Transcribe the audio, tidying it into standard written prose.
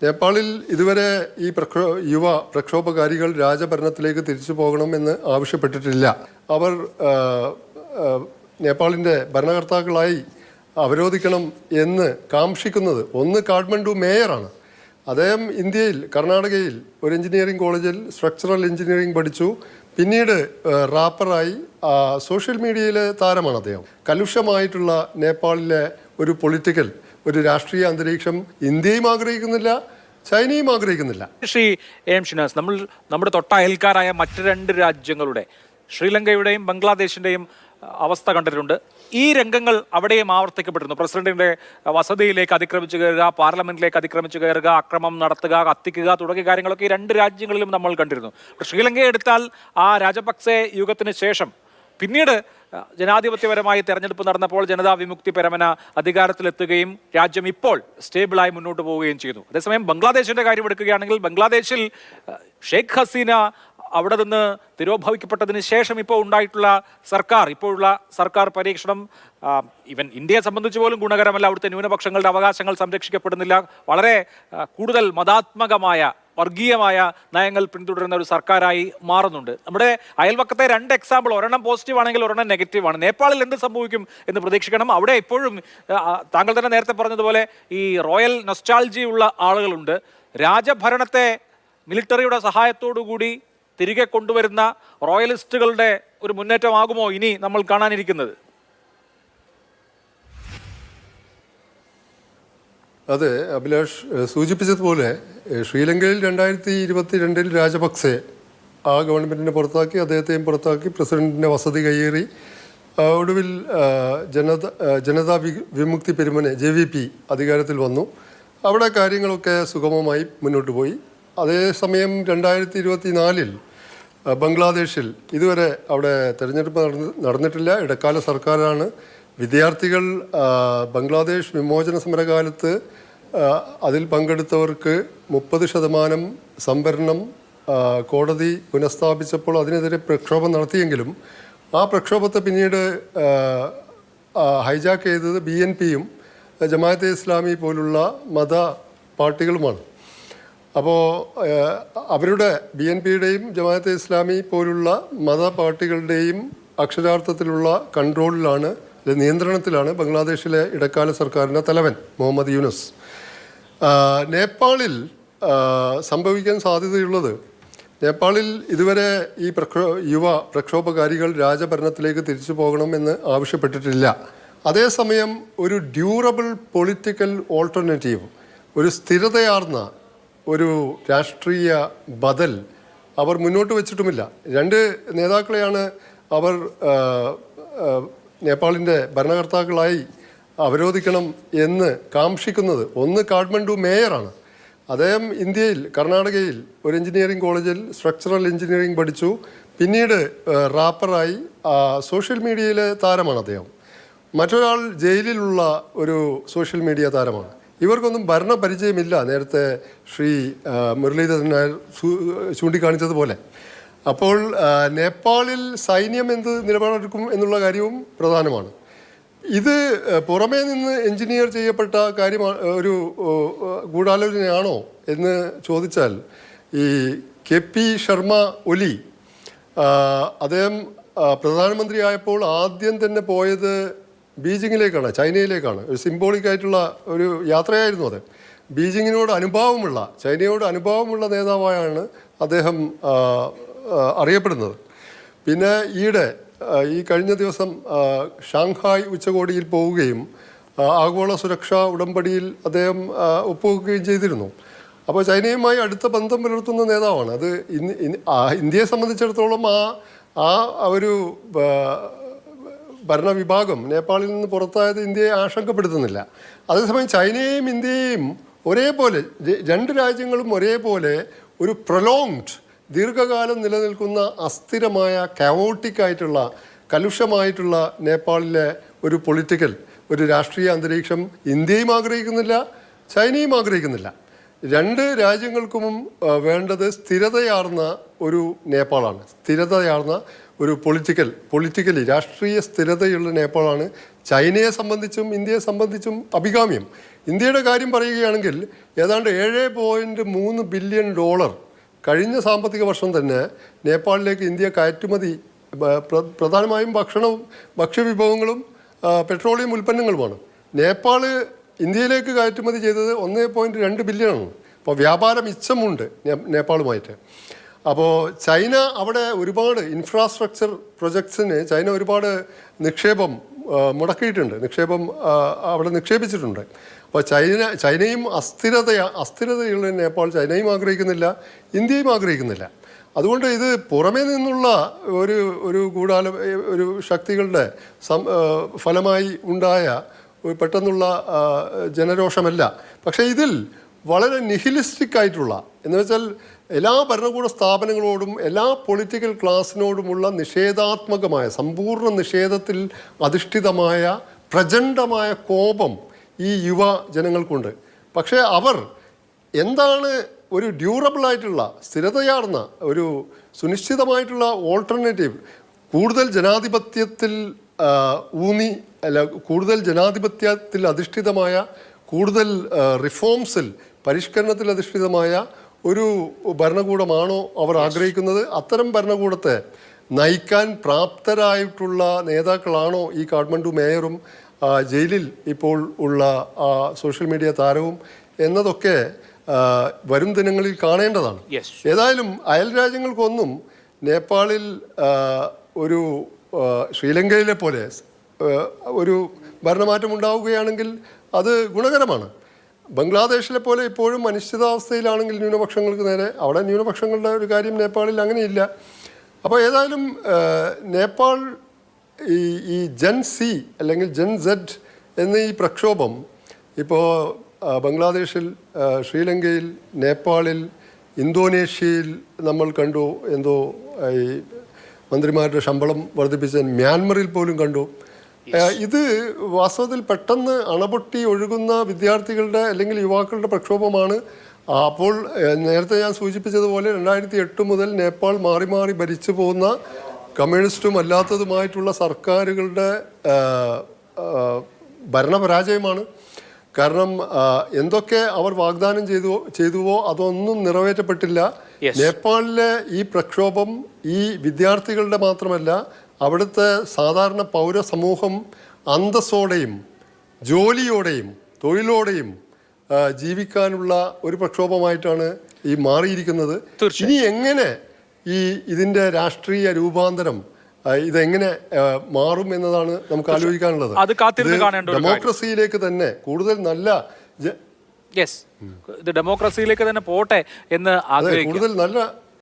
നേപ്പാളിൽ ഇതുവരെ ഈ യുവ പ്രക്ഷോഭകാരികൾ രാജഭരണത്തിലേക്ക് തിരിച്ചു പോകണമെന്ന് ആവശ്യപ്പെട്ടിട്ടില്ല. അവർ നേപ്പാളിൻ്റെ ഭരണകർത്താക്കളായി അവരോധിക്കണം എന്ന് കാംക്ഷിക്കുന്നത് ഒന്ന് കാഠ്മണ്ഡു മേയറാണ്. അദ്ദേഹം ഇന്ത്യയിൽ കർണാടകയിൽ ഒരു എഞ്ചിനീയറിംഗ് കോളേജിൽ സ്ട്രക്ചറൽ എഞ്ചിനീയറിംഗ് പഠിച്ചു. പിന്നീട് റാപ്പറായി സോഷ്യൽ മീഡിയയിലെ താരമാണ് അദ്ദേഹം. കലുഷമായിട്ടുള്ള നേപ്പാളിലെ ഒരു രാഷ്ട്രീയ അന്തരീക്ഷം ഇന്ത്യയും ആഗ്രഹിക്കുന്നില്ല, ചൈനയും ആഗ്രഹിക്കുന്നില്ല. ശ്രീ എം ഷിനാസ്, നമ്മുടെ തൊട്ടയൽക്കാരായ മറ്റ് രണ്ട് രാജ്യങ്ങളുടെ ശ്രീലങ്കയുടെയും ബംഗ്ലാദേശിൻ്റെയും അവസ്ഥ കണ്ടിട്ടുണ്ട്. ഈ രംഗങ്ങൾ അവിടെയും ആവർത്തിക്കപ്പെട്ടിരുന്നു. പ്രസിഡന്റിന്റെ വസതിയിലേക്ക് അതിക്രമിച്ചു കയറുക, പാർലമെന്റിലേക്ക് അതിക്രമിച്ചു കയറുക, അക്രമം നടത്തുക, കത്തിക്കുക തുടങ്ങിയ കാര്യങ്ങളൊക്കെ ഈ രണ്ട് രാജ്യങ്ങളിലും നമ്മൾ കണ്ടിരുന്നു. ശ്രീലങ്കയെ എടുത്താൽ ആ രാജപക്സെ യുഗത്തിന് ശേഷം പിന്നീട് ജനാധിപത്യപരമായി തെരഞ്ഞെടുപ്പ് നടന്നപ്പോൾ ജനതാ വിമുക്തി പെരമന അധികാരത്തിലെത്തുകയും രാജ്യം ഇപ്പോൾ സ്റ്റേബിളായി മുന്നോട്ട് പോവുകയും ചെയ്തു. അതേസമയം ബംഗ്ലാദേശിന്റെ കാര്യം എടുക്കുകയാണെങ്കിൽ ബംഗ്ലാദേശിൽ ഷെയ്ഖ് ഹസീന അവിടെ നിന്ന് തിരോഭവിക്കപ്പെട്ടതിന് ശേഷം ഇപ്പോഴുള്ള സർക്കാർ പരീക്ഷണം ഈവൻ ഇന്ത്യയെ സംബന്ധിച്ച് പോലും ഗുണകരമല്ല. അവിടുത്തെ ന്യൂനപക്ഷങ്ങളുടെ അവകാശങ്ങൾ സംരക്ഷിക്കപ്പെടുന്നില്ല. വളരെ കൂടുതൽ മതാത്മകമായ വർഗീയമായ നയങ്ങൾ പിന്തുടരുന്ന ഒരു സർക്കാരായി മാറുന്നുണ്ട്. നമ്മുടെ അയൽവക്കത്തെ രണ്ട് എക്സാമ്പിൾ, ഒരെണ്ണം പോസിറ്റീവ് ആണെങ്കിൽ ഒരെണ്ണം നെഗറ്റീവാണ്. നേപ്പാളിൽ എന്ത് സംഭവിക്കും എന്ന് പ്രതീക്ഷിക്കണം. അവിടെ ഇപ്പോഴും താങ്കൾ തന്നെ നേരത്തെ പറഞ്ഞതുപോലെ ഈ റോയൽ നൊസ്റ്റാൾജി ഉള്ള ആളുകളുണ്ട്. രാജഭരണത്തെ മിലിറ്ററിയുടെ സഹായത്തോടുകൂടി തിരികെ കൊണ്ടുവരുന്ന റോയലിസ്റ്റുകളുടെ ഒരു മുന്നേറ്റമാകുമോ ഇനി നമ്മൾ കാണാനിരിക്കുന്നത്? അതെ, അഭിലാഷ് സൂചിപ്പിച്ചതുപോലെ ശ്രീലങ്കയിൽ 2022 രാജപക്സെ ആ ഗവൺമെൻറ്റിനെ പുറത്താക്കി, അദ്ദേഹത്തെയും പുറത്താക്കി, പ്രസിഡന്റിൻ്റെ വസതി കയ്യേറി. ഒടുവിൽ ജനതാ വിമുക്തി പെരുമനെ JVP അധികാരത്തിൽ വന്നു. അവിടെ കാര്യങ്ങളൊക്കെ സുഗമമായി മുന്നോട്ട് പോയി. അതേസമയം 2024 ബംഗ്ലാദേശിൽ ഇതുവരെ അവിടെ തെരഞ്ഞെടുപ്പ് നടന്നിട്ടില്ല. ഇടക്കാല സർക്കാരാണ്. വിദ്യാർത്ഥികൾ ബംഗ്ലാദേശ് വിമോചന സമരകാലത്ത് അതിൽ പങ്കെടുത്തവർക്ക് 30% സംവരണം കോടതി പുനഃസ്ഥാപിച്ചപ്പോൾ അതിനെതിരെ പ്രക്ഷോഭം നടത്തിയെങ്കിലും ആ പ്രക്ഷോഭത്തെ പിന്നീട് ഹൈജാക്ക് ചെയ്തത് BNPയും ജമാഅത്തെ ഇസ്ലാമി പോലുള്ള മത പാർട്ടികളുമാണ്. അപ്പോൾ അവരുടെ BNPയുടെയും ജമാഅത്തെ ഇസ്ലാമി പോലുള്ള മത പാർട്ടികളുടെയും അക്ഷരാർത്ഥത്തിലുള്ള കൺട്രോളിലാണ്, നിയന്ത്രണത്തിലാണ് ബംഗ്ലാദേശിലെ ഇടക്കാല സർക്കാരിൻ്റെ തലവൻ മുഹമ്മദ് യൂനുസ്. നേപ്പാളിൽ സംഭവിക്കാൻ സാധ്യതയുള്ളത്, നേപ്പാളിൽ ഇതുവരെ ഈ യുവ പ്രക്ഷോഭകാരികൾ രാജഭരണത്തിലേക്ക് തിരിച്ചു പോകണമെന്ന് ആവശ്യപ്പെട്ടിട്ടില്ല. അതേസമയം ഒരു ഡ്യൂറബിൾ പൊളിറ്റിക്കൽ ഓൾട്ടർനേറ്റീവ്, ഒരു സ്ഥിരതയാർന്ന ഒരു രാഷ്ട്രീയ ബദൽ അവർ മുന്നോട്ട് വെച്ചിട്ടുമില്ല. രണ്ട് നേതാക്കളെയാണ് അവർ നേപ്പാളിൻ്റെ ഭരണകർത്താക്കളായി അവരോധിക്കണം എന്ന് കാംക്ഷിക്കുന്നത്. ഒന്ന് കാഠ്മണ്ഡു മേയറാണ്. അദ്ദേഹം ഇന്ത്യയിൽ കർണാടകയിൽ ഒരു എഞ്ചിനീയറിംഗ് കോളേജിൽ സ്ട്രക്ചറൽ എഞ്ചിനീയറിംഗ് പഠിച്ചു. പിന്നീട് റാപ്പറായി സോഷ്യൽ മീഡിയയിലെ താരമാണ് അദ്ദേഹം. മറ്റൊരാൾ ജയിലിലുള്ള ഒരു സോഷ്യൽ മീഡിയ താരമാണ്. ഇവർക്കൊന്നും ഭരണപരിചയമില്ല, നേരത്തെ ശ്രീ മുരളീധരൻ നായർ ചൂണ്ടിക്കാണിച്ചതുപോലെ. അപ്പോൾ നേപ്പാളിൽ സൈന്യം എന്ത് നിലപാടെടുക്കും എന്നുള്ള കാര്യവും പ്രധാനമാണ്. ഇത് പുറമേ നിന്ന് എഞ്ചിനീയർ ചെയ്യപ്പെട്ട കാര്യമാണ്, ഒരു ഗൂഢാലോചനയാണോ എന്ന് ചോദിച്ചാൽ ഈ KP ശർമ്മ ഒലി അദ്ദേഹം പ്രധാനമന്ത്രിയായപ്പോൾ ആദ്യം തന്നെ പോയത് ബീജിങ്ങിലേക്കാണ്, ചൈനയിലേക്കാണ്. ഒരു സിംബോളിക്കായിട്ടുള്ള ഒരു യാത്രയായിരുന്നു അത്. ചൈനയോട് അനുഭാവമുള്ള നേതാവായാണ് അദ്ദേഹം അറിയപ്പെടുന്നത്. പിന്നെ ഈ കഴിഞ്ഞ ദിവസം ഷാങ്ഹായ് ഉച്ചകോടിയിൽ പോവുകയും ആഗോള സുരക്ഷാ ഉടമ്പടിയിൽ അദ്ദേഹം ഒപ്പുവെക്കുകയും ചെയ്തിരുന്നു. അപ്പോൾ ചൈനയുമായി അടുത്ത ബന്ധം പുലർത്തുന്ന നേതാവാണ്. അത് ഇന്ത്യയെ സംബന്ധിച്ചിടത്തോളം ആ ഒരു ഭരണവിഭാഗം നേപ്പാളിൽ നിന്ന് പുറത്തായത് ഇന്ത്യയെ ആശങ്കപ്പെടുത്തുന്നില്ല. അതേസമയം ചൈനയെയും ഇന്ത്യയെയും ഒരേപോലെ, രണ്ട് രാജ്യങ്ങളും ഒരേപോലെ ഒരു പ്രൊലോങ്ഡ്, ദീർഘകാലം നിലനിൽക്കുന്ന അസ്ഥിരമായ കവോട്ടിക്കായിട്ടുള്ള, കലുഷമായിട്ടുള്ള നേപ്പാളിലെ ഒരു രാഷ്ട്രീയ അന്തരീക്ഷം ഇന്ത്യയും ആഗ്രഹിക്കുന്നില്ല, ചൈനയും ആഗ്രഹിക്കുന്നില്ല. രണ്ട് രാജ്യങ്ങൾക്കും വേണ്ടത് സ്ഥിരതയാർന്ന ഒരു നേപ്പാളാണ്. സ്ഥിരതയാർന്ന ഒരു പൊളിറ്റിക്കലി രാഷ്ട്രീയ സ്ഥിരതയുള്ള നേപ്പാളാണ് ചൈനയെ സംബന്ധിച്ചും ഇന്ത്യയെ സംബന്ധിച്ചും അഭികാമ്യം. ഇന്ത്യയുടെ കാര്യം പറയുകയാണെങ്കിൽ ഏതാണ്ട് $7.3 ബില്യൺ കഴിഞ്ഞ സാമ്പത്തിക വർഷം തന്നെ നേപ്പാളിലേക്ക് ഇന്ത്യ കയറ്റുമതി പ്രധാനമായും ഭക്ഷ്യവിഭവങ്ങളും പെട്രോളിയം ഉൽപ്പന്നങ്ങളുമാണ്. നേപ്പാൾ ഇന്ത്യയിലേക്ക് കയറ്റുമതി ചെയ്തത് 1.2 ബില്യണാണ്. അപ്പോൾ വ്യാപാര മിച്ചമുണ്ട് നേപ്പാളുമായിട്ട്. അപ്പോൾ ചൈന അവിടെ ഒരുപാട് ഇൻഫ്രാസ്ട്രക്ചർ പ്രൊജക്ട്സിന് ചൈന ഒരുപാട് നിക്ഷേപം മുടക്കിയിട്ടുണ്ട്, അവിടെ നിക്ഷേപിച്ചിട്ടുണ്ട്. അപ്പോൾ ചൈനയും അസ്ഥിരതയുള്ള നേപ്പാൾ ചൈനയും ആഗ്രഹിക്കുന്നില്ല, ഇന്ത്യയും ആഗ്രഹിക്കുന്നില്ല. അതുകൊണ്ട് ഇത് പുറമേ നിന്നുള്ള ഒരു ഒരു ശക്തികളുടെ ഫലമായി ഉണ്ടായ പെട്ടെന്നുള്ള ജനരോഷമല്ല. പക്ഷേ ഇതിൽ വളരെ നിഹിലിസ്റ്റിക് ആയിട്ടുള്ള, എന്ന് വെച്ചാൽ എല്ലാ ഭരണകൂട സ്ഥാപനങ്ങളോടും എല്ലാ പൊളിറ്റിക്കൽ ക്ലാസ്സിനോടുമുള്ള നിഷേധാത്മകമായ, സമ്പൂർണ്ണ നിഷേധത്തിൽ അധിഷ്ഠിതമായ പ്രചണ്ഡമായ കോപം ഈ യുവ ജനങ്ങൾക്കുണ്ട്. പക്ഷേ അവർ എന്താണ് ഒരു ഡ്യൂറബിളായിട്ടുള്ള, സ്ഥിരതയാർന്ന, ഒരു സുനിശ്ചിതമായിട്ടുള്ള ഓൾട്ടർനേറ്റീവ്, കൂടുതൽ ജനാധിപത്യത്തിൽ കൂടുതൽ ജനാധിപത്യത്തിൽ അധിഷ്ഠിതമായ, കൂടുതൽ റിഫോംസിൽ, പരിഷ്കരണത്തിൽ അധിഷ്ഠിതമായ ഒരു ഭരണകൂടമാണോ അവർ ആഗ്രഹിക്കുന്നത്? അത്തരം ഭരണകൂടത്തെ നയിക്കാൻ പ്രാപ്തരായിട്ടുള്ള നേതാക്കളാണോ ഈ കാഠ്മണ്ഡു മേയറും ജയിലിൽ ഇപ്പോൾ ഉള്ള സോഷ്യൽ മീഡിയ താരവും എന്നതൊക്കെ വരും ദിനങ്ങളിൽ കാണേണ്ടതാണ്. ഏതായാലും അയൽ രാജ്യങ്ങൾക്കൊന്നും നേപ്പാളിൽ ഒരു ശ്രീലങ്കയിലെ പോലെ ഒരു ഭരണമാറ്റം ഉണ്ടാവുകയാണെങ്കിൽ അത് ഗുണകരമാണ്. ബംഗ്ലാദേശിലെ പോലെ ഇപ്പോഴും അനിശ്ചിതാവസ്ഥയിലാണെങ്കിൽ ന്യൂനപക്ഷങ്ങൾക്ക് നേരെ, അവിടെ ന്യൂനപക്ഷങ്ങളുടെ ഒരു കാര്യം നേപ്പാളിൽ അങ്ങനെയില്ല. അപ്പോൾ ഏതായാലും നേപ്പാൾ ഈ ജെൻ സി അല്ലെങ്കിൽ ജെൻ സെഡ് എന്ന ഈ പ്രക്ഷോഭം ഇപ്പോൾ ബംഗ്ലാദേശിൽ, ശ്രീലങ്കയിൽ, നേപ്പാളിൽ, ഇന്തോനേഷ്യയിൽ നമ്മൾ കണ്ടു. എന്തോ ഈ മന്ത്രിമാരുടെ ശമ്പളം വർദ്ധിപ്പിച്ച മ്യാൻമറിൽ പോലും കണ്ടു. ഇത് വാസ്തവത്തിൽ പെട്ടെന്ന് അണപൊട്ടി ഒഴുകുന്ന വിദ്യാർത്ഥികളുടെ അല്ലെങ്കിൽ യുവാക്കളുടെ പ്രക്ഷോഭമാണ്. അപ്പോൾ നേരത്തെ ഞാൻ സൂചിപ്പിച്ചതുപോലെ 2008 മുതൽ നേപ്പാൾ മാറി മാറി ഭരിച്ചു പോകുന്ന കമ്മ്യൂണിസ്റ്റും അല്ലാത്തതുമായിട്ടുള്ള സർക്കാരുകളുടെ ഭരണപരാജയമാണ്. കാരണം എന്തൊക്കെ അവർ വാഗ്ദാനം ചെയ്തുവോ അതൊന്നും നിറവേറ്റപ്പെട്ടില്ല. നേപ്പാളിലെ ഈ പ്രക്ഷോഭം ഈ വിദ്യാർത്ഥികളുടെ മാത്രമല്ല, അവിടുത്തെ സാധാരണ പൗരസമൂഹം അന്തസ്സോടെയും ജോലിയോടെയും തൊഴിലോടെയും ജീവിക്കാനുള്ള ഒരു പ്രക്ഷോഭമായിട്ടാണ് ഈ മാറിയിരിക്കുന്നത്. ഇനി എങ്ങനെ ഇതിൻ്റെ രാഷ്ട്രീയ രൂപാന്തരം ഇതെങ്ങനെ മാറും എന്നതാണ് നമുക്ക് ആലോചിക്കാനുള്ളത്. ഡെമോക്രസിയിലേക്ക് തന്നെ കൂടുതൽ നല്ല ഡെമോക്രസിയിലേക്ക് തന്നെ പോട്ടെ എന്ന് കൂടുതൽ നല്ല